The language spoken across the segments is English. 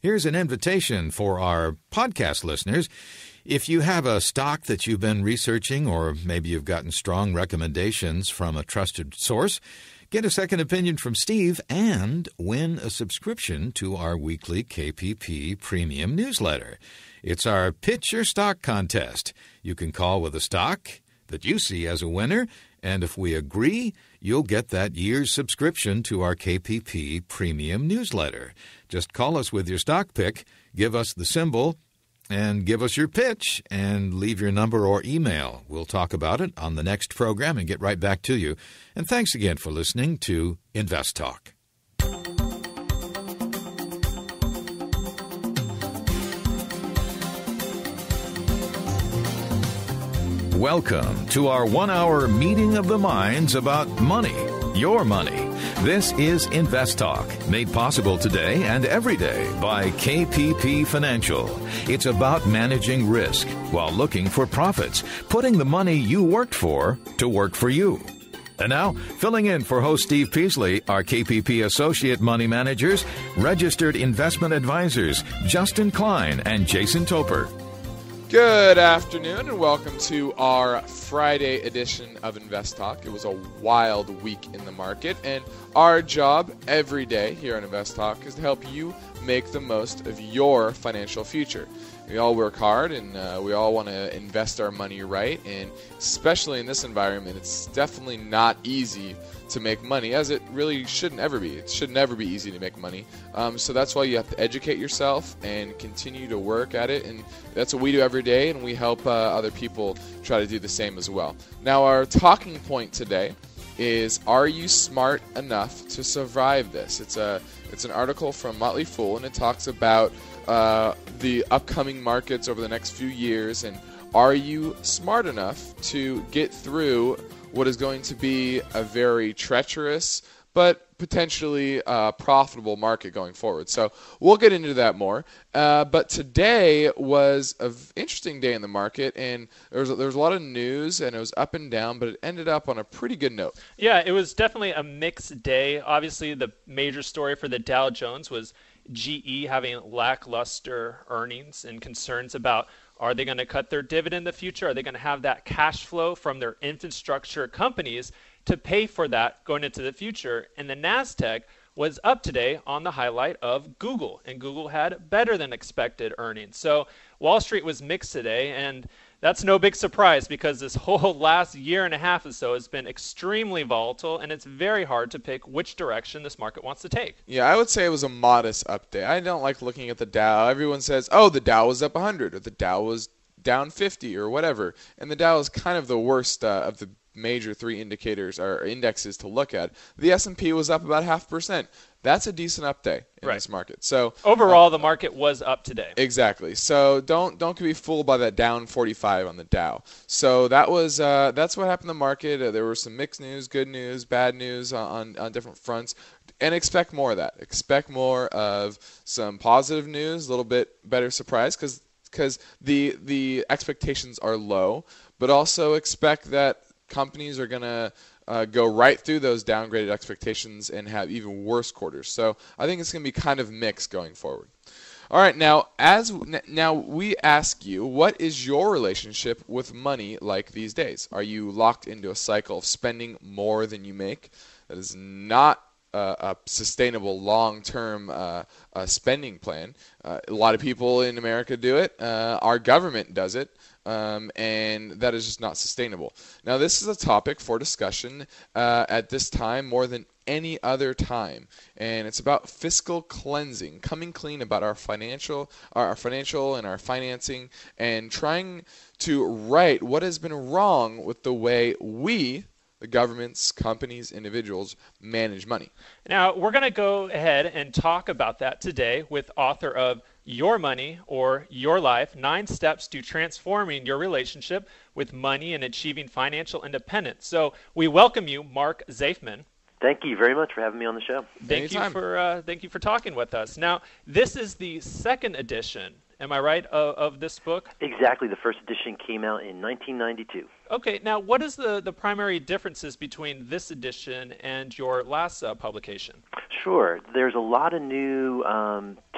Here's an invitation for our podcast listeners. If you have a stock that you've been researching, or maybe you've gotten strong recommendations from a trusted source, get a second opinion from Steve and win a subscription to our weekly KPP Premium newsletter. It's our Pitch Your Stock contest. You can call with a stock that you see as a winner, and if we agree, you'll get that year's subscription to our KPP Premium newsletter. Just call us with your stock pick, give us the symbol, and give us your pitch, and leave your number or email. We'll talk about it on the next program and get right back to you. And thanks again for listening to Invest Talk. Welcome to our 1-hour meeting of the minds about money, your money. This is Invest Talk, made possible today and every day by KPP Financial. It's about managing risk while looking for profits, putting the money you worked for to work for you. And now, filling in for host Steve Peasley, our KPP Associate Money Managers, Registered Investment Advisors, Justin Klein and Jason Toper. Good afternoon and welcome to our Friday edition of Invest Talk. It was a wild week in the market, and our job every day here on Invest Talk is to help you make the most of your financial future. We all work hard and we all want to invest our money right, and especially in this environment, it's definitely not easy to make money, as it really shouldn't ever be. It should never be easy to make money. So that's why you have to educate yourself and continue to work at it, and that's what we do every day, and we help other people try to do the same as well. Now, our talking point today is, are you smart enough to survive this? It's an article from Motley Fool, and it talks about the upcoming markets over the next few years, and are you smart enough to get through what is going to be a very treacherous but potentially profitable market going forward. So we'll get into that more. But today was an interesting day in the market, and there was a lot of news, and it was up and down, but it ended up on a pretty good note. Yeah, it was definitely a mixed day. Obviously, the major story for the Dow Jones was GE having lackluster earnings and concerns about, are they going to cut their dividend in the future? Are they going to have that cash flow from their infrastructure companies to pay for that going into the future? And the NASDAQ was up today on the highlight of Google, and Google had better than expected earnings. So Wall Street was mixed today, and that's no big surprise because this whole last year and a half or so has been extremely volatile, and it's very hard to pick which direction this market wants to take. Yeah, I would say it was a modest update. I don't like looking at the Dow. Everyone says, oh, the Dow was up 100, or the Dow was down 50, or whatever. And the Dow is kind of the worst of the major three indicators or indexes to look at. The S&P was up about 0.5%. That's a decent update in this market. So overall, the market was up today. Exactly. So don't be fooled by that down 45 on the Dow. So that's what happened in the market. There were some mixed news, good news, bad news on different fronts, and expect more of that. Expect more of some positive news, a little bit better surprise because the expectations are low, but also expect that companies are going to go right through those downgraded expectations and have even worse quarters. So I think it's going to be kind of mixed going forward. All right, now we ask you, what is your relationship with money like these days? Are you locked into a cycle of spending more than you make? That is not a sustainable long-term spending plan. A lot of people in America do it. Our government does it. And that is just not sustainable. Now, this is a topic for discussion at this time more than any other time, and it's about fiscal cleansing, coming clean about our financial and our financing, and trying to right what has been wrong with the way we, the governments, companies, individuals, manage money. Now, we're going to go ahead and talk about that today with author of Your Money or Your Life, 9 Steps to Transforming Your Relationship with Money and Achieving Financial Independence. So we welcome you, Mark Zafman. Thank you very much for having me on the show. Thank you for talking with us. Now, this is the second edition Am I right, of this book? Exactly. The first edition came out in 1992. Okay, now what is the primary differences between this edition and your last publication? Sure. There's a lot of new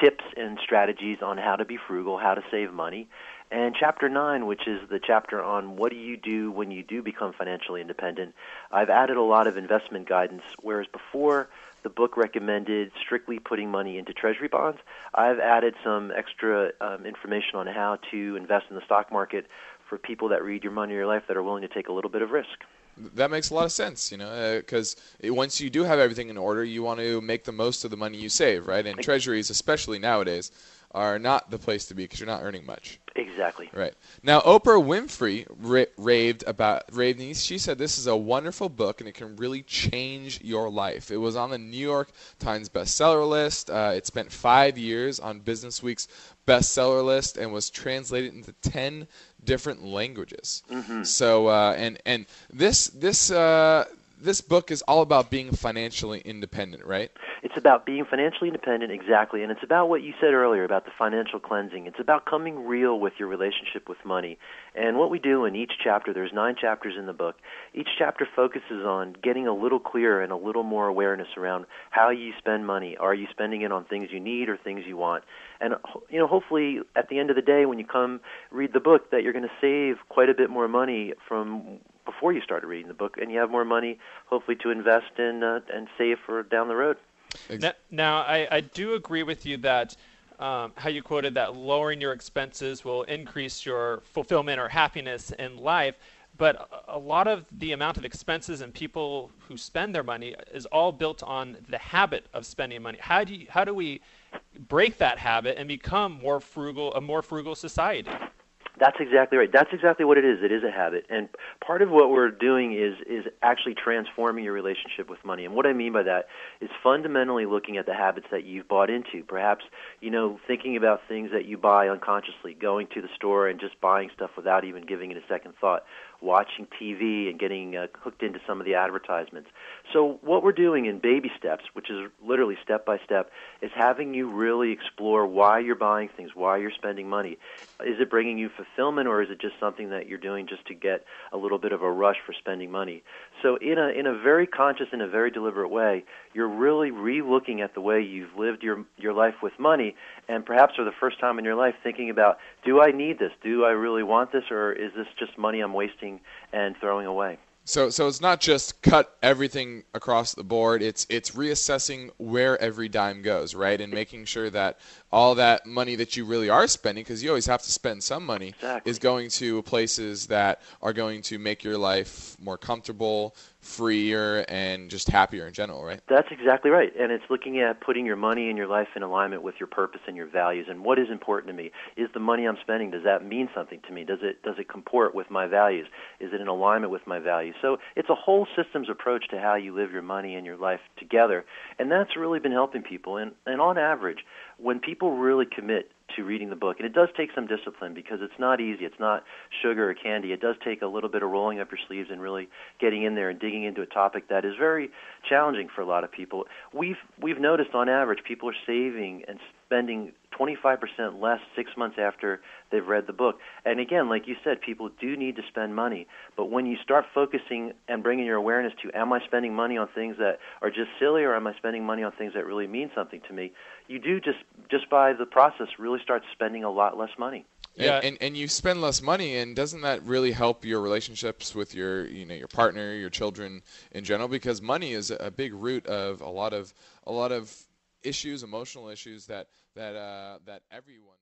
tips and strategies on how to be frugal, how to save money. And Chapter 9, which is the chapter on what do you do when you do become financially independent, I've added a lot of investment guidance, whereas before the book recommended strictly putting money into treasury bonds. I've added some extra information on how to invest in the stock market for people that read Your Money, Your Life that are willing to take a little bit of risk. That makes a lot of sense, because once you do have everything in order, you want to make the most of the money you save, right? And treasuries, especially nowadays, are not the place to be because you're not earning much. Exactly. Right. Now, Oprah Winfrey raved, and she said this is a wonderful book and it can really change your life. It was on the New York Times bestseller list. It spent 5 years on Business Week's bestseller list and was translated into 10 different languages. Mm-hmm. So, and this book is all about being financially independent, right? It's about being financially independent, exactly, and it's about what you said earlier about the financial cleansing. It's about coming real with your relationship with money. And what we do in each chapter, there's 9 chapters in the book, each chapter focuses on getting a little clearer and a little more awareness around how you spend money. Are you spending it on things you need or things you want? And hopefully at the end of the day when you come read the book that you're going to save quite a bit more money from before you started reading the book, and you have more money hopefully to invest in and save for down the road. Now, I do agree with you that how you quoted that lowering your expenses will increase your fulfillment or happiness in life, but a lot of the amount of expenses and people who spend their money is all built on the habit of spending money. How do we break that habit and become a more frugal society? That's exactly right. That's exactly what it is. It is a habit. And part of what we're doing is actually transforming your relationship with money. And what I mean by that is fundamentally looking at the habits that you've bought into. Perhaps, thinking about things that you buy unconsciously, going to the store and just buying stuff without even giving it a second thought, watching TV and getting hooked into some of the advertisements. So what we're doing in baby steps, which is literally step by step, is having you really explore why you're buying things, why you're spending money. Is it bringing you fulfillment, or is it just something that you're doing just to get a little bit of a rush for spending money? So in a very conscious and a very deliberate way, you're really re-looking at the way you've lived your life with money, and perhaps for the first time in your life thinking about, do I need this? Do I really want this, or is this just money I'm wasting and throwing away? So it's not just cut everything across the board. It's reassessing where every dime goes, right? And making sure that all that money that you really are spending, because you always have to spend some money, exactly, is going to places that are going to make your life more comfortable, freer, and just happier in general, right? That's exactly right. And it's looking at putting your money and your life in alignment with your purpose and your values. And what is important to me? Is the money I'm spending, does that mean something to me? Does it comport with my values? Is it in alignment with my values? So it's a whole systems approach to how you live your money and your life together. And that's really been helping people. And on average, when people really commit to reading the book, and it does take some discipline because it's not easy, it's not sugar or candy, it does take a little bit of rolling up your sleeves and really getting in there and digging into a topic that is very challenging for a lot of people. We've noticed on average people are saving and spending 25% less 6 months after they've read the book. And again, like you said, people do need to spend money. But when you start focusing and bringing your awareness to, am I spending money on things that are just silly, or am I spending money on things that really mean something to me, you do just by the process really start spending a lot less money. Yeah. And you spend less money, and doesn't that really help your relationships with your partner, your children in general? Because money is a big root of a lot of issues, emotional issues that everyone